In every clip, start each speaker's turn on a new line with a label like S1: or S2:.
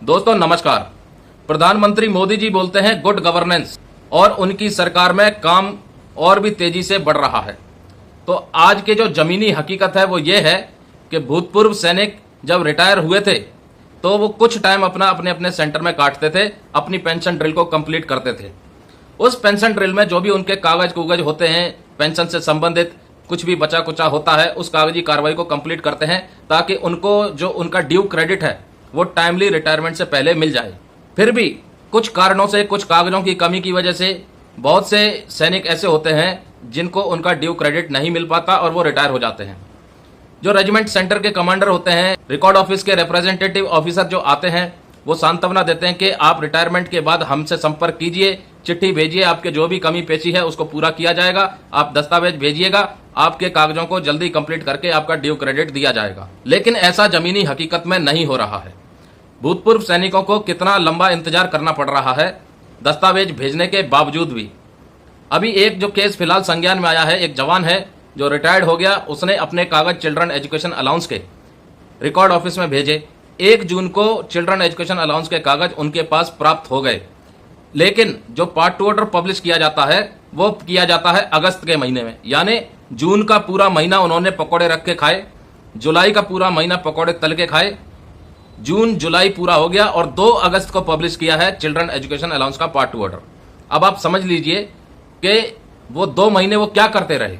S1: दोस्तों नमस्कार। प्रधानमंत्री मोदी जी बोलते हैं गुड गवर्नेंस और उनकी सरकार में काम और भी तेजी से बढ़ रहा है। तो आज के जो जमीनी हकीकत है वो ये है कि भूतपूर्व सैनिक जब रिटायर हुए थे तो वो कुछ टाइम अपना अपने अपने सेंटर में काटते थे, अपनी पेंशन ड्रिल को कंप्लीट करते थे। उस पेंशन ड्रिल में जो भी उनके कागज कुगज होते हैं, पेंशन से संबंधित कुछ भी बचा कुचा होता है, उस कागजी कार्रवाई को कंप्लीट करते हैं ताकि उनको जो उनका ड्यू क्रेडिट है वो टाइमली रिटायरमेंट से पहले मिल जाए। फिर भी कुछ कारणों से, कुछ कागजों की कमी की वजह से बहुत से सैनिक ऐसे होते हैं जिनको उनका ड्यू क्रेडिट नहीं मिल पाता और वो रिटायर हो जाते हैं। जो रेजिमेंट सेंटर के कमांडर होते हैं, रिकॉर्ड ऑफिस के रिप्रेजेंटेटिव ऑफिसर जो आते हैं, वो सांत्वना देते हैं कि आप रिटायरमेंट के बाद हमसे संपर्क कीजिए, चिट्ठी भेजिए, आपके जो भी कमी पेशी है उसको पूरा किया जाएगा, आप दस्तावेज भेजिएगा, आपके कागजों को जल्दी कंप्लीट करके आपका ड्यू क्रेडिट दिया जाएगा। लेकिन ऐसा जमीनी हकीकत में नहीं हो रहा है। भूतपूर्व सैनिकों को कितना लंबा इंतजार करना पड़ रहा है दस्तावेज भेजने के बावजूद भी। अभी एक जो केस फिलहाल संज्ञान में आया है, एक जवान है जो रिटायर्ड हो गया, उसने अपने कागज चिल्ड्रन एजुकेशन अलाउंस के रिकॉर्ड ऑफिस में भेजे। 1 जून को चिल्ड्रन एजुकेशन अलाउंस के कागज उनके पास प्राप्त हो गए। लेकिन जो पार्ट 2 ऑर्डर पब्लिश किया जाता है वो किया जाता है अगस्त के महीने में, यानी जून का पूरा महीना उन्होंने पकौड़े रख के खाए, जुलाई का पूरा महीना पकौड़े तल के खाए, जून जुलाई पूरा हो गया और 2 अगस्त को पब्लिश किया है चिल्ड्रन एजुकेशन अलाउंस का पार्ट 2 ऑर्डर। अब आप समझ लीजिए कि वो 2 महीने वो क्या करते रहे,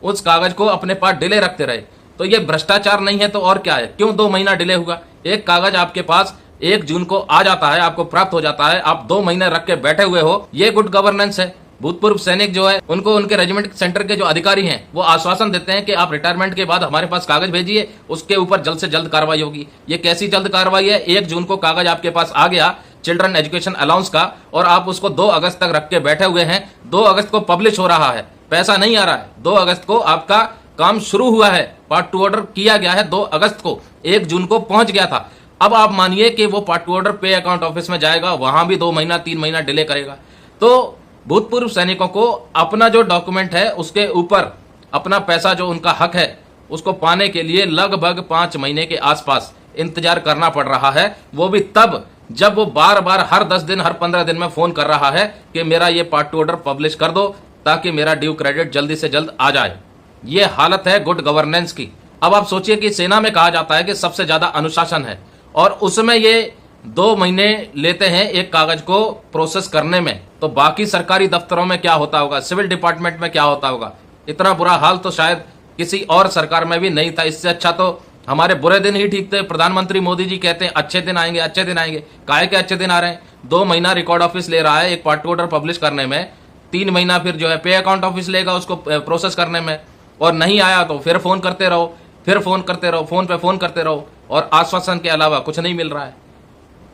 S1: उस कागज को अपने पास डिले रखते रहे। तो ये भ्रष्टाचार नहीं है तो और क्या है? क्यों 2 महीना डिले हुआ? एक कागज आपके पास 1 जून को आ जाता है, आपको प्राप्त हो जाता है, आप 2 महीने रख के बैठे हुए हो, ये गुड गवर्नेंस है? भूतपूर्व सैनिक जो है उनको उनके रेजिमेंट सेंटर के जो अधिकारी हैं वो आश्वासन देते हैं कि आप रिटायरमेंट के बाद हमारे पास कागज भेजिए, उसके ऊपर जल्द से जल्द कार्रवाई होगी। ये कैसी जल्द कार्रवाई है? 1 जून को कागज आपके पास आ गया चिल्ड्रन एजुकेशन अलाउंस का और आप उसको 2 अगस्त तक रख के बैठे हुए हैं। 2 अगस्त को पब्लिश हो रहा है, पैसा नहीं आ रहा है। 2 अगस्त को आपका काम शुरू हुआ है, पार्ट 2 ऑर्डर किया गया है 2 अगस्त को, 1 जून को पहुंच गया था। अब आप मानिए कि वो पार्ट 2 ऑर्डर पे अकाउंट ऑफिस में जाएगा, वहां भी 2 महीना 3 महीना डिले करेगा। तो भूतपूर्व सैनिकों को अपना जो डॉक्यूमेंट है उसके ऊपर अपना पैसा जो उनका हक है उसको पाने के लिए लगभग 5 महीने के आसपास इंतजार करना पड़ रहा है। वो भी तब जब वो बार बार हर 10 दिन, हर 15 दिन में फोन कर रहा है कि मेरा ये पार्ट 2 ऑर्डर पब्लिश कर दो ताकि मेरा ड्यू क्रेडिट जल्दी से जल्द आ जाए। ये हालत है गुड गवर्नेंस की। अब आप सोचिए कि सेना में कहा जाता है कि सबसे ज्यादा अनुशासन है और उसमें ये 2 महीने लेते हैं एक कागज को प्रोसेस करने में, तो बाकी सरकारी दफ्तरों में क्या होता होगा, सिविल डिपार्टमेंट में क्या होता होगा? इतना बुरा हाल तो शायद किसी और सरकार में भी नहीं था। इससे अच्छा तो हमारे बुरे दिन ही ठीक थे। प्रधानमंत्री मोदी जी कहते हैं अच्छे दिन आएंगे, अच्छे दिन आएंगे। काहे के अच्छे दिन आ रहे हैं? 2 महीना रिकॉर्ड ऑफिस ले रहा है एक पार्ट 2 ऑर्डर पब्लिश करने में, 3 महीना फिर जो है पे अकाउंट ऑफिस लेगा उसको प्रोसेस करने में, और नहीं आया तो फिर फोन करते रहो, फिर फोन करते रहो, फोन पे फोन करते रहो, और आश्वासन के अलावा कुछ नहीं मिल रहा है।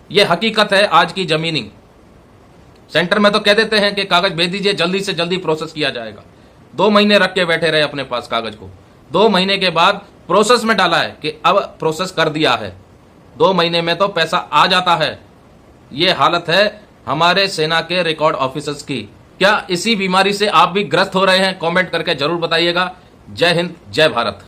S1: ये हकीकत है आज की जमीनी। सेंटर में तो कह देते हैं कि कागज भेज दीजिए, जल्दी से जल्दी प्रोसेस किया जाएगा। 2 महीने रख के बैठे रहे अपने पास कागज को, 2 महीने के बाद प्रोसेस में डाला है कि अब प्रोसेस कर दिया है, 2 महीने में तो पैसा आ जाता है। ये हालत है हमारे सेना के रिकॉर्ड ऑफिसर्स की। क्या इसी बीमारी से आप भी ग्रस्त हो रहे हैं? कमेंट करके जरूर बताइएगा। जय हिंद, जय भारत।